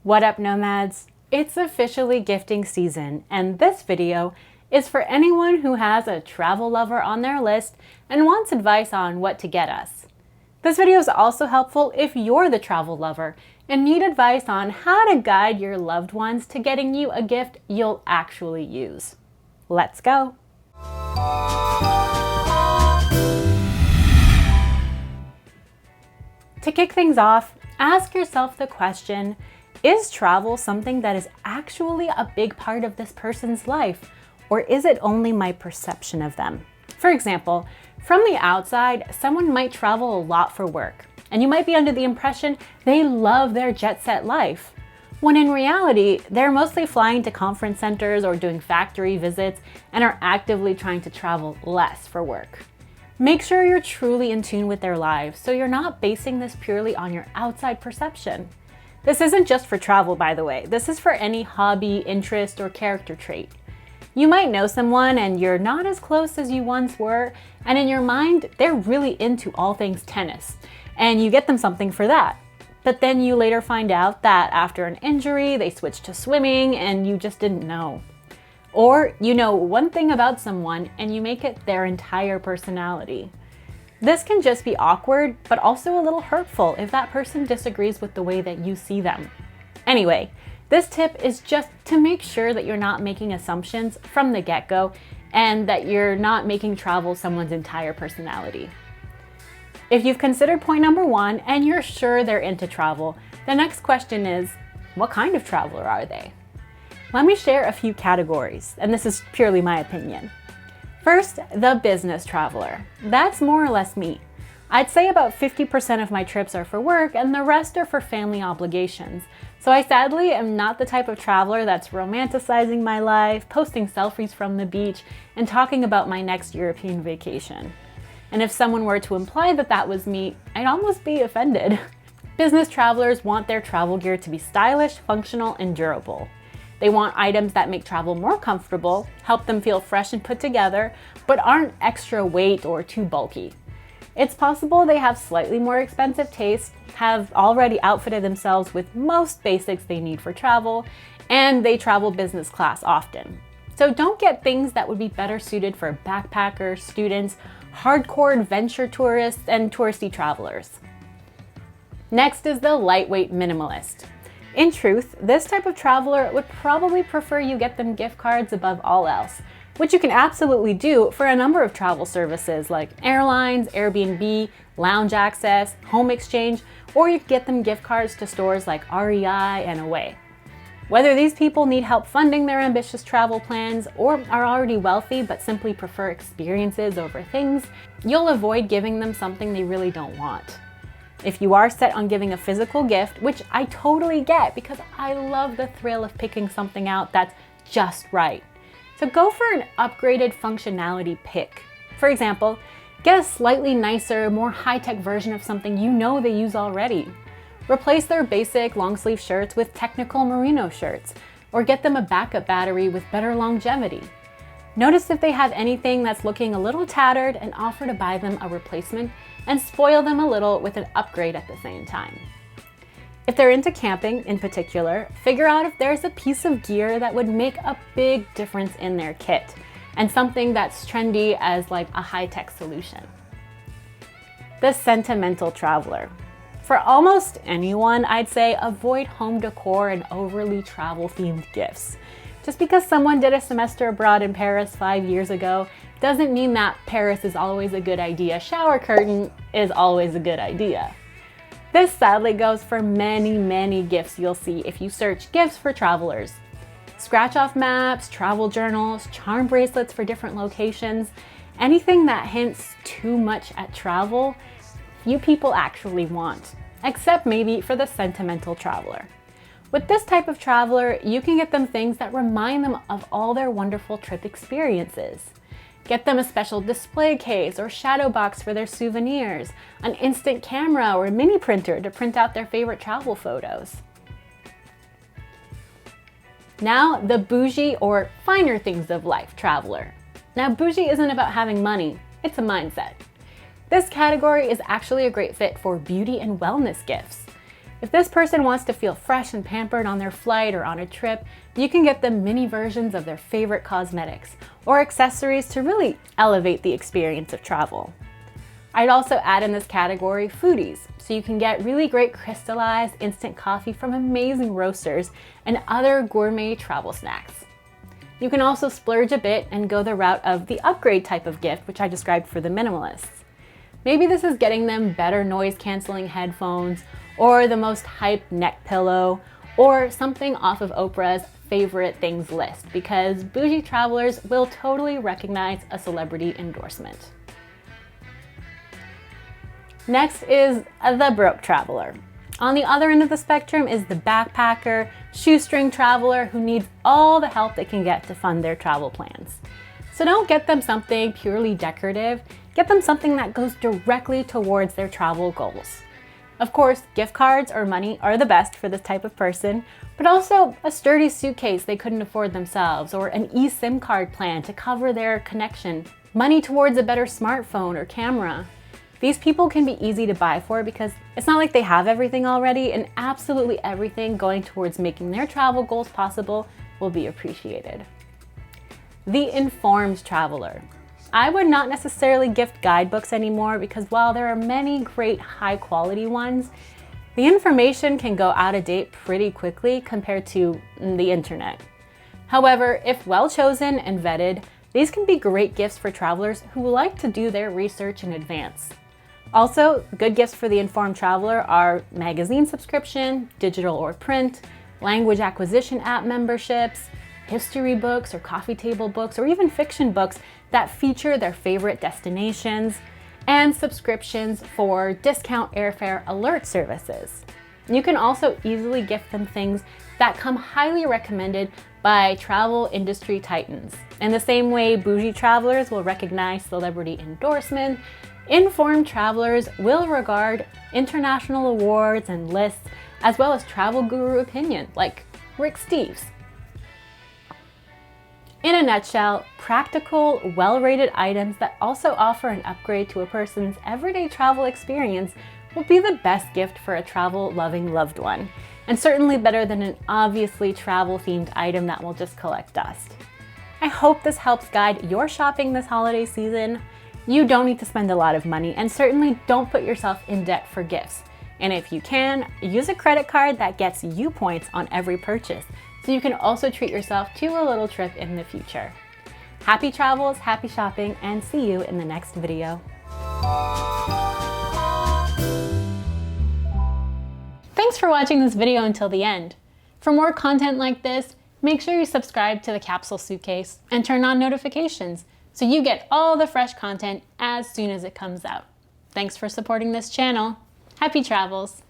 What up, nomads? It's officially gifting season, and this video is for anyone who has a travel lover on their list and wants advice on what to get us. This video is also helpful if you're the travel lover and need advice on how to guide your loved ones to getting you a gift you'll actually use. Let's go! To kick things off, ask yourself the question, is travel something that is actually a big part of this person's life, or is it only my perception of them? For example, from the outside, someone might travel a lot for work, and you might be under the impression they love their jet-set life, when in reality, they're mostly flying to conference centers or doing factory visits and are actively trying to travel less for work. Make sure you're truly in tune with their lives so you're not basing this purely on your outside perception. This isn't just for travel, by the way. This is for any hobby, interest, or character trait. You might know someone and you're not as close as you once were, and in your mind, they're really into all things tennis, and you get them something for that. But then you later find out that after an injury, they switched to swimming and you just didn't know. Or you know one thing about someone and you make it their entire personality. This can just be awkward, but also a little hurtful if that person disagrees with the way that you see them. Anyway, this tip is just to make sure that you're not making assumptions from the get-go and that you're not making travel someone's entire personality. If you've considered point number one and you're sure they're into travel, the next question is, what kind of traveler are they? Let me share a few categories, and this is purely my opinion. First, the business traveler. That's more or less me. I'd say about 50% of my trips are for work and the rest are for family obligations. So I sadly am not the type of traveler that's romanticizing my life, posting selfies from the beach, and talking about my next European vacation. And if someone were to imply that that was me, I'd almost be offended. Business travelers want their travel gear to be stylish, functional, and durable. They want items that make travel more comfortable, help them feel fresh and put together, but aren't extra weight or too bulky. It's possible they have slightly more expensive taste, have already outfitted themselves with most basics they need for travel, and they travel business class often. So don't get things that would be better suited for backpackers, students, hardcore adventure tourists, and touristy travelers. Next is the lightweight minimalist. In truth, this type of traveler would probably prefer you get them gift cards above all else, which you can absolutely do for a number of travel services like airlines, Airbnb, lounge access, home exchange, or you can get them gift cards to stores like REI and Away. Whether these people need help funding their ambitious travel plans or are already wealthy but simply prefer experiences over things, you'll avoid giving them something they really don't want. If you are set on giving a physical gift, which I totally get because I love the thrill of picking something out that's just right, so go for an upgraded functionality pick. For example, get a slightly nicer, more high-tech version of something you know they use already. Replace their basic long-sleeve shirts with technical merino shirts, or get them a backup battery with better longevity. Notice if they have anything that's looking a little tattered and offer to buy them a replacement and spoil them a little with an upgrade at the same time. If they're into camping in particular, figure out if there's a piece of gear that would make a big difference in their kit and something that's trendy as like a high-tech solution. The sentimental traveler. For almost anyone, I'd say avoid home decor and overly travel-themed gifts. Just because someone did a semester abroad in Paris 5 years ago doesn't mean that Paris is always a good idea. Shower curtain is always a good idea. This sadly goes for many gifts you'll see if you search gifts for travelers. Scratch-off maps, travel journals, charm bracelets for different locations, anything that hints too much at travel, few people actually want, except maybe for the sentimental traveler. With this type of traveler, you can get them things that remind them of all their wonderful trip experiences. Get them a special display case or shadow box for their souvenirs, an instant camera or a mini printer to print out their favorite travel photos. Now, the bougie or finer things of life traveler. Now, bougie isn't about having money, it's a mindset. This category is actually a great fit for beauty and wellness gifts. If this person wants to feel fresh and pampered on their flight or on a trip, you can get them mini versions of their favorite cosmetics or accessories to really elevate the experience of travel. I'd also add in this category foodies, so you can get really great crystallized instant coffee from amazing roasters and other gourmet travel snacks. You can also splurge a bit and go the route of the upgrade type of gift, which I described for the minimalists. Maybe this is getting them better noise canceling headphones, or the most hyped neck pillow, or something off of Oprah's favorite things list, because bougie travelers will totally recognize a celebrity endorsement. Next is the broke traveler. On the other end of the spectrum is the backpacker, shoestring traveler who needs all the help they can get to fund their travel plans. So don't get them something purely decorative, get them something that goes directly towards their travel goals. Of course, gift cards or money are the best for this type of person, but also a sturdy suitcase they couldn't afford themselves, or an eSIM card plan to cover their connection, money towards a better smartphone or camera. These people can be easy to buy for because it's not like they have everything already, and absolutely everything going towards making their travel goals possible will be appreciated. The informed traveler. I would not necessarily gift guidebooks anymore because while there are many great high quality ones, the information can go out of date pretty quickly compared to the internet. However, if well chosen and vetted, these can be great gifts for travelers who like to do their research in advance. Also, good gifts for the informed traveler are magazine subscription, digital or print, language acquisition app memberships, history books or coffee table books, or even fiction books that feature their favorite destinations, and subscriptions for discount airfare alert services. You can also easily gift them things that come highly recommended by travel industry titans. In the same way bougie travelers will recognize celebrity endorsement, informed travelers will regard international awards and lists, as well as travel guru opinion like Rick Steves. In a nutshell, practical, well-rated items that also offer an upgrade to a person's everyday travel experience will be the best gift for a travel-loving loved one, and certainly better than an obviously travel-themed item that will just collect dust. I hope this helps guide your shopping this holiday season. You don't need to spend a lot of money, and certainly don't put yourself in debt for gifts. And if you can, use a credit card that gets you points on every purchase, so you can also treat yourself to a little trip in the future. Happy travels, happy shopping, and see you in the next video. Thanks for watching this video until the end. For more content like this, make sure you subscribe to the Capsule Suitcase and turn on notifications so you get all the fresh content as soon as it comes out. Thanks for supporting this channel. Happy travels!